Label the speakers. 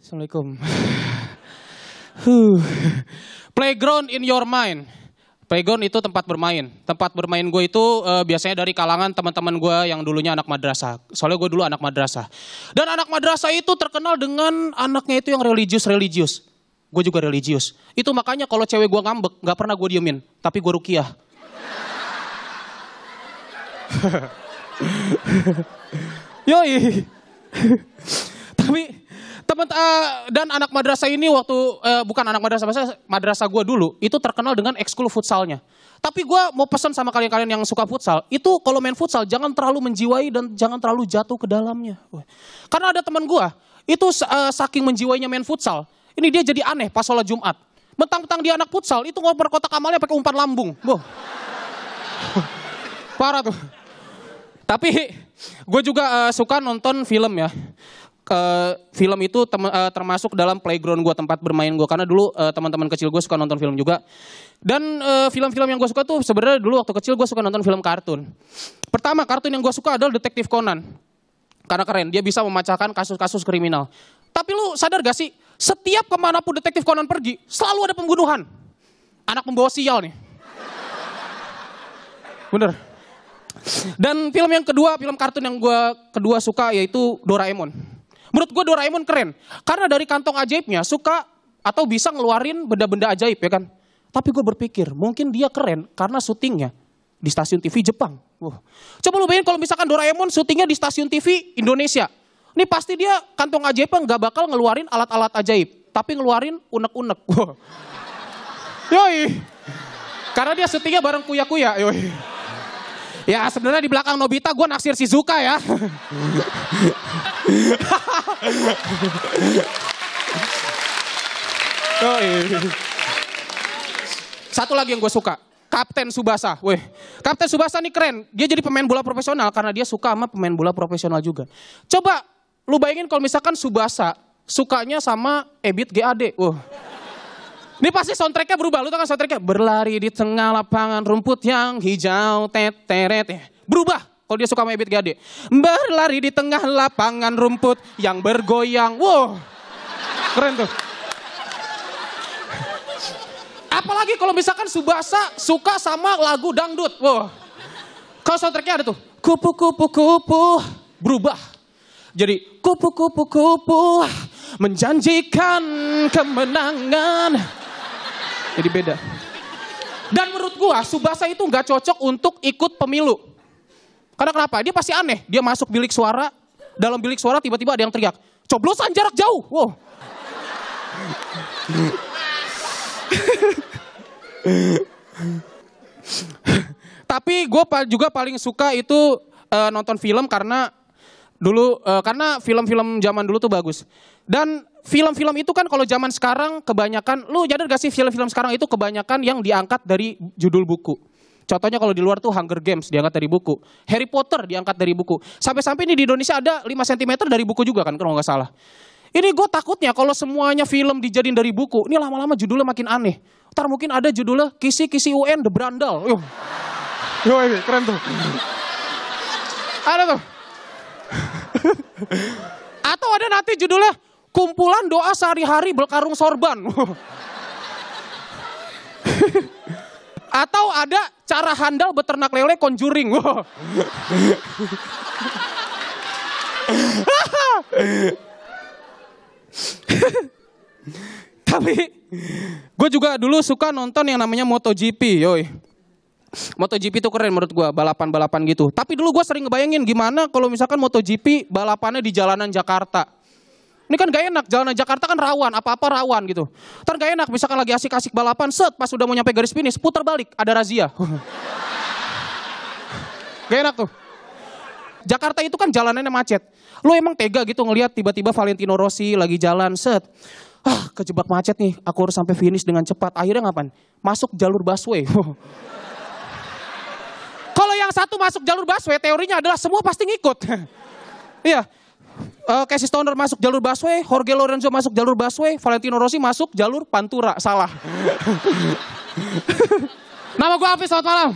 Speaker 1: Assalamualaikum. Playground in your mind. Playground itu tempat bermain. Tempat bermain gue itu biasanya dari kalangan teman-teman gue yang dulunya anak madrasah. Soalnya gue dulu anak madrasah. Dan anak madrasah itu terkenal dengan anaknya itu yang religius. Gue juga religius. Itu makanya kalau cewek gue ngambek, gak pernah gue diemin. Tapi gue rukiah. Yoi. Tapi dan anak madrasah ini waktu bukan anak madrasah, madrasah gue dulu itu terkenal dengan ekskul futsalnya. Tapi gue mau pesan sama kalian-kalian yang suka futsal, itu kalau main futsal jangan terlalu menjiwai dan jangan terlalu jatuh ke dalamnya. Karena ada teman gue itu saking menjiwainya main futsal, ini dia jadi aneh pas sholat Jumat. Mentang-mentang dia anak futsal itu ngoper kotak amalnya pakai umpan lambung. Parah tuh. Tapi gue juga suka nonton film ya. Film itu termasuk dalam playground gue, tempat bermain gue. Karena dulu teman-teman kecil gue suka nonton film juga. Dan film-film yang gue suka tuh sebenarnya dulu waktu kecil gue suka nonton film kartun. Pertama kartun yang gue suka adalah Detektif Conan. Karena keren, dia bisa memecahkan kasus-kasus kriminal. Tapi lu sadar gak sih, setiap kemanapun Detektif Conan pergi, selalu ada pembunuhan. Anak pembawa sial nih. Bener. Dan film yang kedua, film kartun yang gue kedua suka yaitu Doraemon. Menurut gue Doraemon keren. Karena dari kantong ajaibnya suka atau bisa ngeluarin benda-benda ajaib ya kan. Tapi gue berpikir mungkin dia keren karena syutingnya di stasiun TV Jepang. Coba lu bayangin kalau misalkan Doraemon syutingnya di stasiun TV Indonesia. Ini pasti dia kantong ajaibnya gak bakal ngeluarin alat-alat ajaib. Tapi ngeluarin unek-unek. Yoi. Karena dia syutingnya bareng kuya-kuya. Yoi. Ya sebenarnya di belakang Nobita gue naksir Shizuka ya. Satu lagi yang gue suka, Kapten Tsubasa. Kapten Tsubasa nih keren. Dia jadi pemain bola profesional karena dia suka sama pemain bola profesional juga. Coba lu bayangin kalau misalkan Tsubasa sukanya sama Ebit GAD. Ini pasti soundtracknya berubah. Lu tau kan soundtracknya? Berlari di tengah lapangan rumput yang hijau, teteret. Berubah kalau dia suka sama Ebit GAD. Berlari di tengah lapangan rumput yang bergoyang. Wow, keren tuh. Apalagi kalau misalkan Tsubasa suka sama lagu dangdut. Wow. Kalau soundtracknya ada tuh. Kupu-kupu-kupu berubah. Jadi kupu-kupu-kupu menjanjikan kemenangan. Jadi beda. Dan menurut gua Tsubasa itu gak cocok untuk ikut pemilu. Karena kenapa? Dia pasti aneh. Dia masuk bilik suara, dalam bilik suara tiba-tiba ada yang teriak, coblosan jarak jauh. Wow. Tapi gue juga paling suka itu nonton film karena dulu karena film-film zaman dulu tuh bagus. Dan film-film itu kan kalau zaman sekarang kebanyakan, lu nyadar gak sih film-film sekarang itu kebanyakan yang diangkat dari judul buku. Contohnya kalau di luar tuh Hunger Games diangkat dari buku. Harry Potter diangkat dari buku. Sampai-sampai ini di Indonesia ada 5 cm dari buku juga kan kalau gak salah. Ini gue takutnya kalau semuanya film dijadiin dari buku, ini lama-lama judulnya makin aneh. Ntar mungkin ada judulnya Kisi-Kisi UN The Brandal. Yo, keren tuh. Ada tuh. Atau ada nanti judulnya Kumpulan Doa Sehari-Hari Berkarung Sorban. Atau ada Cara Handal Beternak Lele Conjuring. Tapi gue juga dulu suka nonton yang namanya MotoGP. Yoi. MotoGP itu keren menurut gue, balapan-balapan gitu. Tapi dulu gue sering ngebayangin gimana kalau misalkan MotoGP balapannya di jalanan Jakarta. Ini kan gak enak, jalanan Jakarta kan rawan, apa-apa rawan gitu. Ntar gak enak, misalkan lagi asik-asik balapan, set pas udah mau nyampe garis finish, putar balik, ada razia. Gak enak tuh. Jakarta itu kan jalanannya macet. Lo emang tega gitu ngelihat tiba-tiba Valentino Rossi lagi jalan, set. Kejebak macet nih, aku harus sampai finish dengan cepat. Akhirnya ngapain? Masuk jalur busway. Kalau yang satu masuk jalur busway, teorinya adalah semua pasti ngikut. Iya. Casey Stoner masuk jalur busway, Jorge Lorenzo masuk jalur busway, Valentino Rossi masuk jalur pantura. Salah. Nama gue Hafiz, selamat malam.